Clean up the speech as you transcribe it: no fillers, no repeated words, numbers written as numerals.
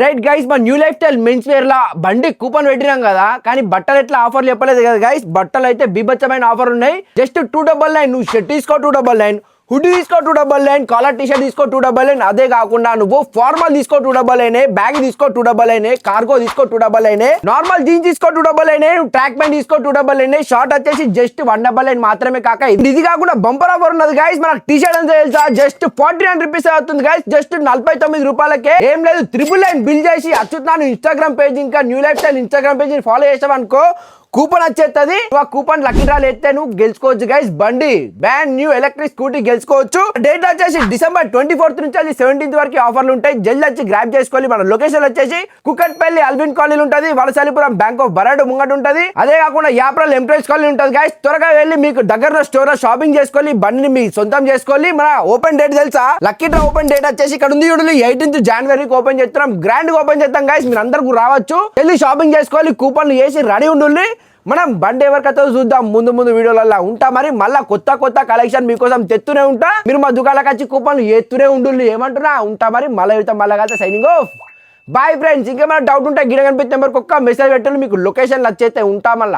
Right guys మన new lifestyle men's wear లా బండి కూపన్ పెట్టినాం కదా కానీ బట్టలు ఎట్లా ఆఫర్లు చెప్పలేదు కదా గైస్. బట్టలు అయితే బీభత్సమైన ఆఫర్ ఉన్నాయి. జస్ట్ 299 నువ్వు షర్ట్ తీసుకో 299, హుడీ తీసుకో 299, కాలర్ టీ షర్ట్ తీసుకో 299. అదే కాకుండా నువ్వు ఫార్మల్ తీసుకో 299, బ్యాగ్ తీసుకో 299, కార్గో తీసుకో 299, నార్మల్ జీన్స్ తీసుకో 299, ట్రాక్ ప్యాంట్ తీసుకో 299, షార్ట్ వచ్చేసి జస్ట్ 199 మాత్రమే. కాక ఇది కాకుండా బంపర్ ఆఫర్ ఉన్నది గైస్. మనకు టీ షర్ట్ ఎంత తెలుసా, జస్ట్ 49 రూపీస్ అవుతుంది గైస్. జస్ట్ 49 రూపాయలకే. ఏం లేదు, 999 బిల్ చేసి అచ్చుతున్నాను ఇన్స్టాగ్రామ్ పేజ్, ఇంకా new life style Instagram page follow చేసావు అనుకో, కూపన్ వచ్చేస్తుంది. ఆ కూపన్ లక్కీ డ్రాలు ఎత్తే నువ్వు గెలుచుకోవచ్చు గైస్. బండి బ్రాండ్ న్యూ ఎలక్ట్రిక్ స్కూటీ గెలుచుకోవచ్చు. డేట్ వచ్చేసి డిసెంబర్ 24 నుంచి 17 వరకు ఆఫర్లు ఉంటాయి. జల్ది వచ్చి గ్రాప్ చేసుకోవాలి. మన లొకేషన్ వచ్చేసి కుకట్పల్లి అల్విన్ కాలనీ ఉంటుంది, వలసలిపురం బ్యాంక్ ఆఫ్ బరోడా ముంగట ఉంటుంది. అదే కాకుండా యాప్రల్ ఎంప్లాయీస్ కాలనీ ఉంటుంది గైస్. త్వరగా వెళ్ళి మీకు దగ్గర స్టోర్ లో షాపింగ్ చేసుకోవాలి, బండిని మీ సొంతం చేసుకోవాలి. మన ఓపెన్ డేట్ తెలుసా, లక్కీ డ్రా ఓపెన్ డేట్ వచ్చేసి ఇక్కడ ఉంది చూడండి, 18th January ఓపెన్ చేస్తున్నాం. గ్రాండ్ గా ఓపెన్ చేస్తాం గైస్. మీరు అందరూ రావచ్చు, వెళ్ళి షాపింగ్ చేసుకోవాలి, కూపన్లు వేసి రెడీ ఉండాలి. మనం బండి ఎవరికైతే చూద్దాం ముందు వీడియోలలో ఉంటా. మరి మళ్ళీ కొత్త కలెక్షన్ మీకోసం తెస్తూనే ఉంటా. మీరు మా దుకాణాలకు వచ్చి కూపన్లు ఎత్తునే ఉండు. ఏమంటున్నా ఉంటా. మరి మళ్ళీ కలిసి సైనింగ్ ఆఫ్. Bye friends. ఇంకేమైనా డౌట్ ఉంటే గిడ కనిపించే నెంబర్కి ఒక్క మెసేజ్ పెట్టండి, మీకు లొకేషన్ వచ్చేస్తే ఉంటా. మళ్ళీ